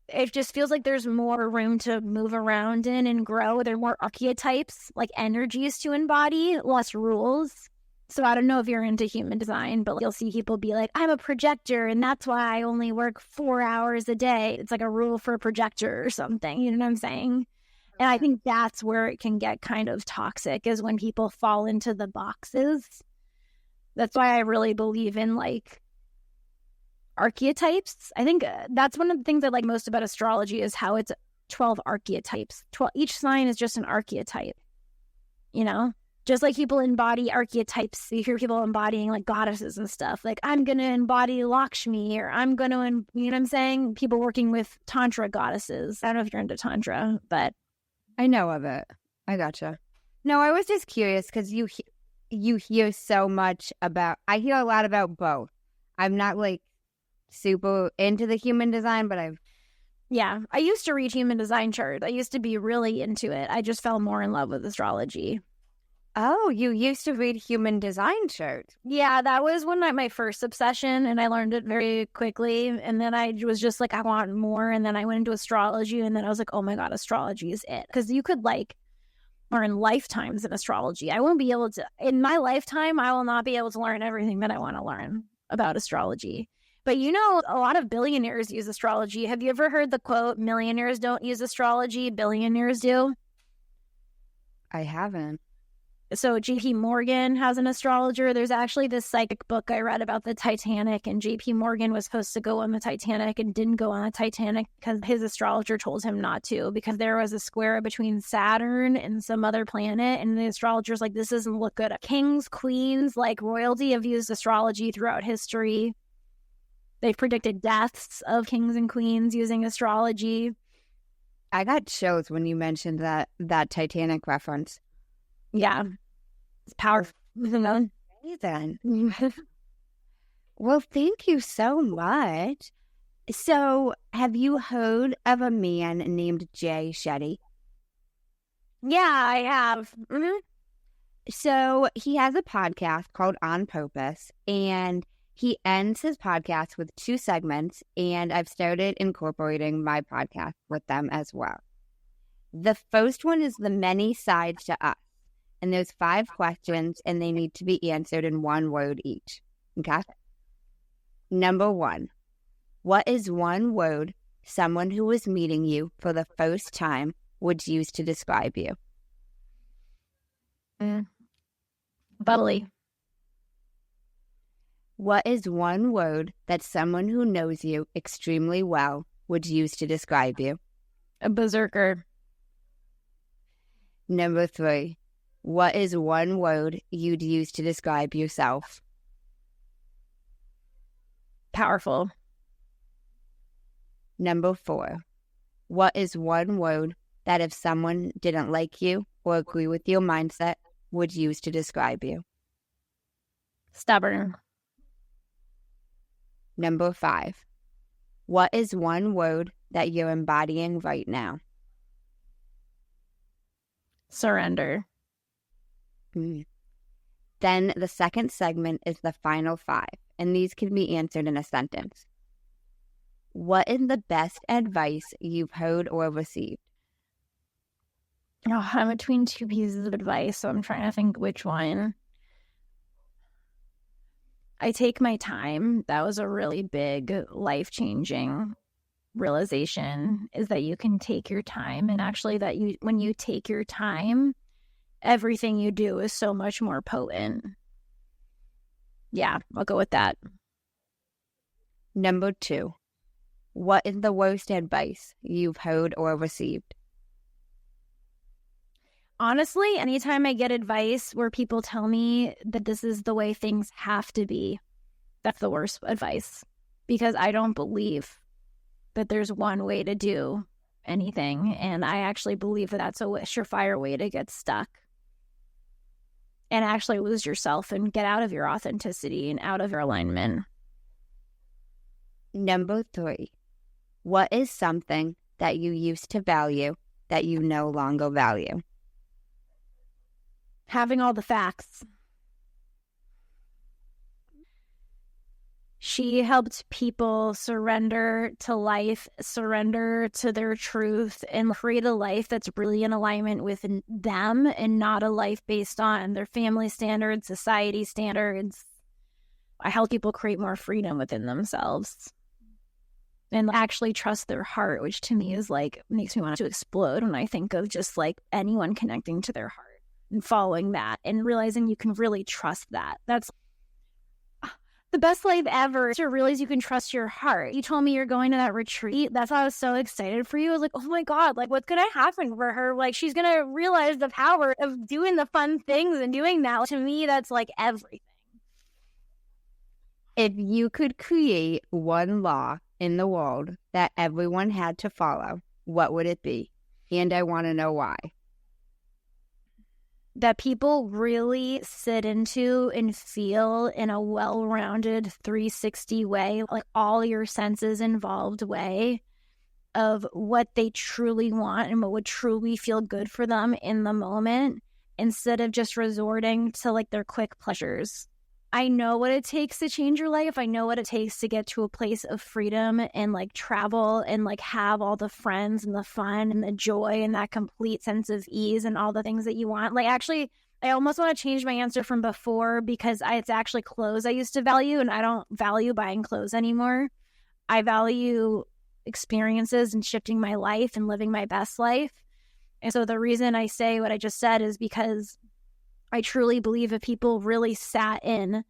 it just feels like there's more room to move around in and grow. There are more archetypes, like energies to embody, less rules. So I don't know if you're into human design, but you'll see people be like, I'm a projector, and that's why I only work 4 hours a day. It's like a rule for a projector or something. You know what I'm saying? And I think that's where it can get kind of toxic, is when people fall into the boxes. That's why I really believe in like archetypes. I think that's one of the things I like most about astrology, is how it's 12 archetypes. Each sign is just an archetype, you know? Just like people embody archetypes, you hear people embodying like goddesses and stuff. Like, I'm going to embody Lakshmi, or I'm going to, you know what I'm saying? People working with Tantra goddesses. I don't know if you're into Tantra, but I know of it. I gotcha. No, I was just curious because you hear so much about, I hear a lot about both. I'm not like super into the human design, but yeah, I used to read human design charts. I used to be really into it. I just fell more in love with astrology. Oh, you used to read human design charts. Yeah, that was my first obsession, and I learned it very quickly. And then I was just like, I want more. And then I went into astrology, and then I was like, oh my God, astrology is it. Because you could like learn lifetimes in astrology. I won't be able to, in my lifetime, I will not be able to learn everything that I want to learn about astrology. But you know, a lot of billionaires use astrology. Have you ever heard the quote, millionaires don't use astrology, billionaires do? I haven't. So JP Morgan has an astrologer. There's actually this psychic book I read about the Titanic, and JP Morgan was supposed to go on the Titanic and didn't go on the Titanic because his astrologer told him not to, because there was a square between Saturn and some other planet, and the astrologer's like, this doesn't look good. Kings, queens, like royalty have used astrology throughout history. They've predicted deaths of kings and queens using astrology. I got chills when you mentioned that Titanic reference. Yeah, it's powerful. Then. Well, thank you so much. So, have you heard of a man named Jay Shetty? Yeah, I have. Mm-hmm. So, he has a podcast called On Purpose, and he ends his podcast with 2 segments, and I've started incorporating my podcast with them as well. The first one is the many sides to us. And there's 5 questions, and they need to be answered in 1 word each. Okay? Number 1. What is 1 word someone who is meeting you for the first time would use to describe you? Bubbly. What is 1 word that someone who knows you extremely well would use to describe you? A berserker. Number 3. What is 1 word you'd use to describe yourself? Powerful. Number 4. What is 1 word that if someone didn't like you or agree with your mindset would use to describe you? Stubborn. Number 5. What is 1 word that you're embodying right now? Surrender. Then the second segment is the final 5, and these can be answered in a sentence. What is the best advice you've heard or received? Oh, I'm between 2 pieces of advice, so I'm trying to think which one. I take my time. That was a really big, life-changing realization, is that you can take your time, and actually that when you take your time, everything you do is so much more potent. Yeah, I'll go with that. Number 2. What is the worst advice you've heard or received? Honestly, anytime I get advice where people tell me that this is the way things have to be, that's the worst advice, because I don't believe that there's one way to do anything, and I actually believe that that's a surefire way to get stuck and actually lose yourself and get out of your authenticity and out of your alignment. Number 3. What is something that you used to value that you no longer value? having all the facts. She helped people surrender to life, surrender to their truth, and create a life that's really in alignment with them and not a life based on their family standards, society standards. I help people create more freedom within themselves and actually trust their heart, which to me is like, makes me want to explode when I think of just like anyone connecting to their heart and following that and realizing you can really trust that. That's the best life ever, to realize you can trust your heart. You told me you're going to that retreat. That's why I was so excited for you. I was like, oh my God, like what's going to happen for her? Like she's going to realize the power of doing the fun things and doing that. To me, that's like everything. If you could create one law in the world that everyone had to follow, what would it be? And I want to know why. That people really sit into and feel in a well-rounded 360 way, like all your senses involved way of what they truly want and what would truly feel good for them in the moment, instead of just resorting to like their quick pleasures. I know what it takes to change your life. I know what it takes to get to a place of freedom and like travel and like have all the friends and the fun and the joy and that complete sense of ease and all the things that you want. Like actually, I almost want to change my answer from before, because it's actually clothes I used to value, and I don't value buying clothes anymore. I value experiences and shifting my life and living my best life. And so the reason I say what I just said is because I truly believe if people really sat in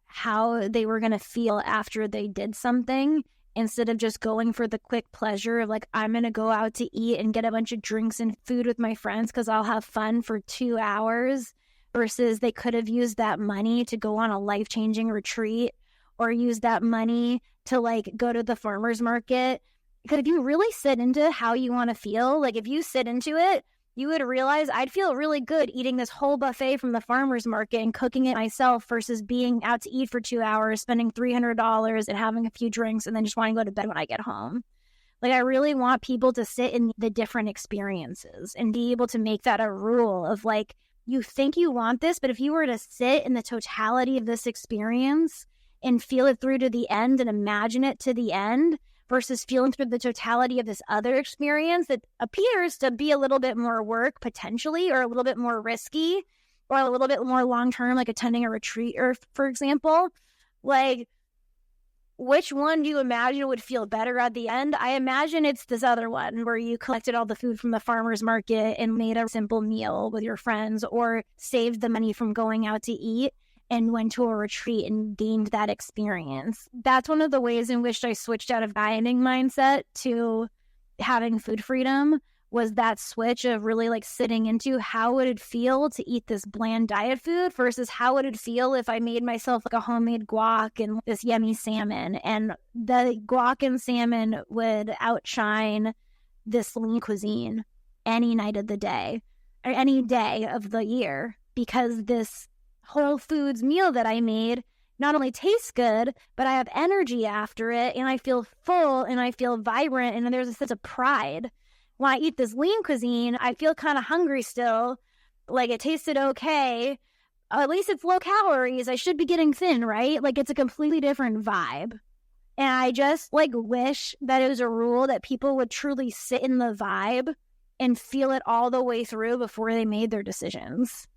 how they were going to feel after they did something, instead of just going for the quick pleasure of like, I'm going to go out to eat and get a bunch of drinks and food with my friends because I'll have fun for 2 hours, versus they could have used that money to go on a life-changing retreat or use that money to like go to the farmer's market. Because if you really sit into how you want to feel, like if you sit into it, you would realize I'd feel really good eating this whole buffet from the farmer's market and cooking it myself versus being out to eat for 2 hours, spending $300 and having a few drinks and then just wanting to go to bed when I get home. Like I really want people to sit in the different experiences and be able to make that a rule of like, you think you want this, but if you were to sit in the totality of this experience and feel it through to the end and imagine it to the end, versus feeling through the totality of this other experience that appears to be a little bit more work potentially, or a little bit more risky, or a little bit more long-term, like attending a retreat, or for example, like which one do you imagine would feel better at the end? I imagine it's this other one where you collected all the food from the farmer's market and made a simple meal with your friends, or saved the money from going out to eat and went to a retreat and gained that experience. That's one of the ways in which I switched out of dieting mindset to having food freedom, was that switch of really like sitting into how would it feel to eat this bland diet food versus how would it feel if I made myself like a homemade guac and this yummy salmon, and the guac and salmon would outshine this lean cuisine any night of the day or any day of the year, because this Whole Foods meal that I made not only tastes good, but I have energy after it, and I feel full and I feel vibrant, and there's a sense of pride. When I eat this lean cuisine, I feel kind of hungry still, like it tasted okay. At least it's low calories. I should be getting thin, right? Like it's a completely different vibe. And I just like wish that it was a rule that people would truly sit in the vibe and feel it all the way through before they made their decisions.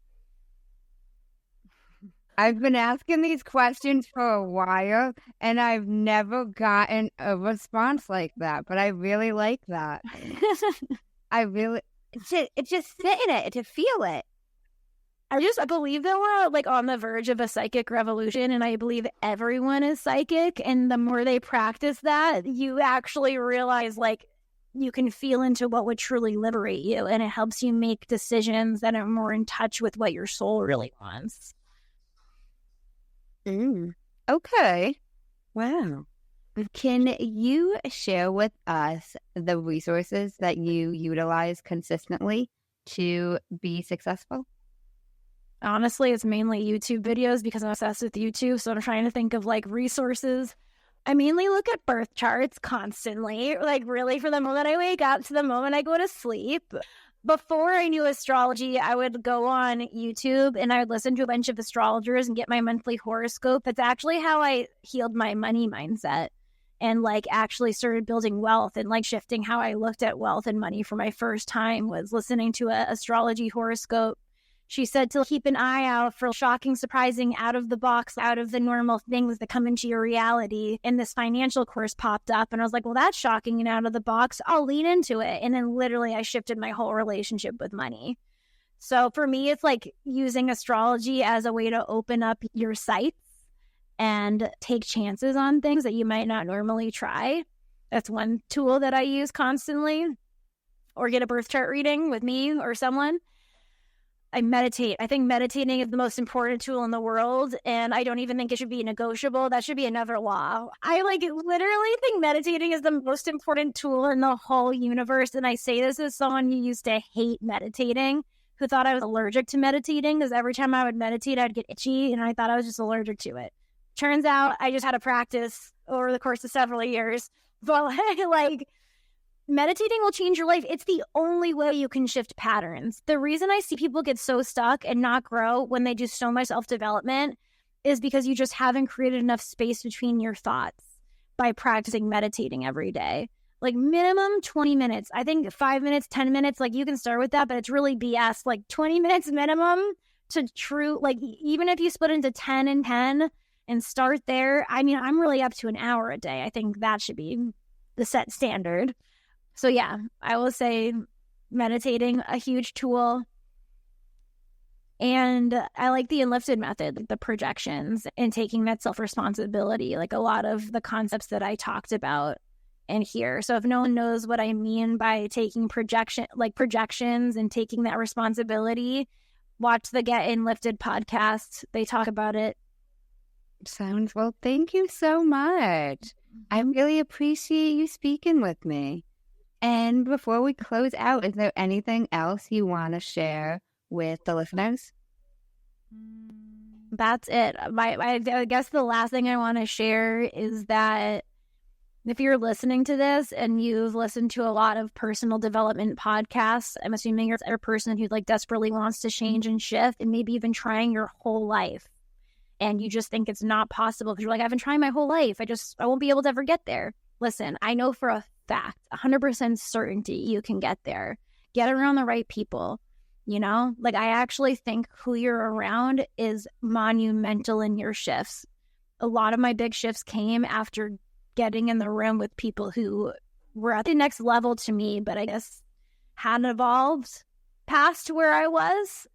I've been asking these questions for a while, and I've never gotten a response like that, but I really like that. It's just sit in it, to feel it. I believe that we're like on the verge of a psychic revolution, and I believe everyone is psychic, and the more they practice that, you actually realize like you can feel into what would truly liberate you, and it helps you make decisions that are more in touch with what your soul really wants. Okay. Wow. Can you share with us the resources that you utilize consistently to be successful? Honestly, it's mainly YouTube videos because I'm obsessed with YouTube. So I'm trying to think of like resources. I mainly look at birth charts constantly, like really from the moment I wake up to the moment I go to sleep. before I knew astrology, I would go on YouTube and I would listen to a bunch of astrologers and get my monthly horoscope. That's actually how I healed my money mindset and like actually started building wealth and like shifting how I looked at wealth and money for my first time was listening to a astrology horoscope. She said to keep an eye out for shocking, surprising, out of the box, out of the normal things that come into your reality. And this financial course popped up and I was like, well, that's shocking and out of the box. I'll lean into it. And then literally I shifted my whole relationship with money. So for me, it's like using astrology as a way to open up your sights and take chances on things that you might not normally try. That's one tool that I use constantly. Or get a birth chart reading with me or someone. I meditate. I think meditating is the most important tool in the world, and I don't even think it should be negotiable. That should be another law. I literally think meditating is the most important tool in the whole universe, and I say this as someone who used to hate meditating, who thought I was allergic to meditating, because every time I would meditate, I'd get itchy, and I thought I was just allergic to it. Turns out I just had to practice over the course of several years, but meditating will change your life. It's the only way you can shift patterns. The reason I see people get so stuck and not grow when they do so much self-development is because you just haven't created enough space between your thoughts by practicing meditating every day. Like minimum 20 minutes. I think 5 minutes, 10 minutes, you can start with that, but it's really BS. 20 minutes minimum to true, even if you split into 10 and 10 and start there. I mean, I'm really up to an hour a day. I think that should be the set standard. So yeah, I will say meditating, a huge tool. And I like the Enlifted method, the projections and taking that self-responsibility, a lot of the concepts that I talked about in here. So if no one knows what I mean by taking projections and taking that responsibility, watch the Get Enlifted podcast. They talk about it. Sounds well. Thank you so much. I really appreciate you speaking with me. And before we close out, is there anything else you want to share with the listeners? That's it. I guess the last thing I want to share is that if you're listening to this and you've listened to a lot of personal development podcasts, I'm assuming you're a person who desperately wants to change and shift and maybe even trying your whole life. And you just think it's not possible because you're I've been trying my whole life. I won't be able to ever get there. Listen, I know for a fact, 100% certainty you can get there. Get around the right people, I actually think who you're around is monumental in your shifts. A lot of my big shifts came after getting in the room with people who were at the next level to me, but I guess hadn't evolved past where I was,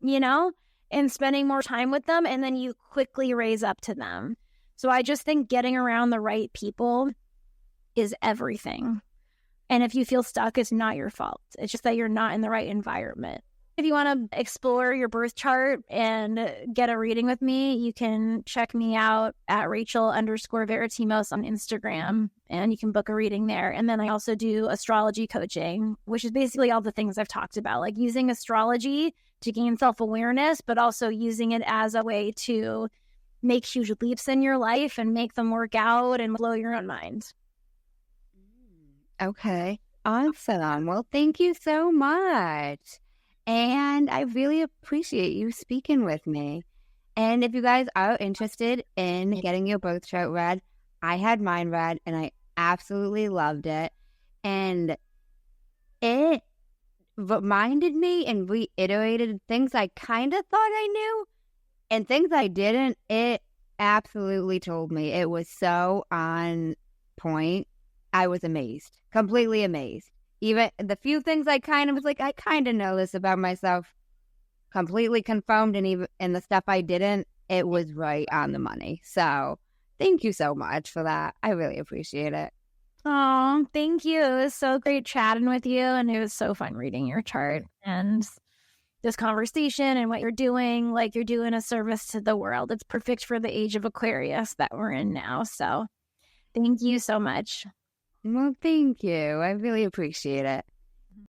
and spending more time with them, and then you quickly raise up to them. So I just think getting around the right people is everything. And if you feel stuck, it's not your fault. It's just that you're not in the right environment. If you want to explore your birth chart and get a reading with me, you can check me out at Rachel_Varitimos on Instagram, and you can book a reading there. And then I also do astrology coaching, which is basically all the things I've talked about, using astrology to gain self-awareness, but also using it as a way to make huge leaps in your life and make them work out and blow your own mind. Okay, awesome. Well, thank you so much. And I really appreciate you speaking with me. And if you guys are interested in getting your birth chart read, I had mine read and I absolutely loved it. And it reminded me and reiterated things I kind of thought I knew and things I didn't. It absolutely told me. It was so on point. I was amazed, completely amazed. Even the few things I kind of was I kind of know this about myself, completely confirmed, and even in the stuff I didn't, it was right on the money. So thank you so much for that. I really appreciate it. Oh, thank you. It was so great chatting with you, and it was so fun reading your chart and this conversation and what you're doing. You're doing a service to the world. It's perfect for the age of Aquarius that we're in now. So thank you so much. Well, thank you. I really appreciate it.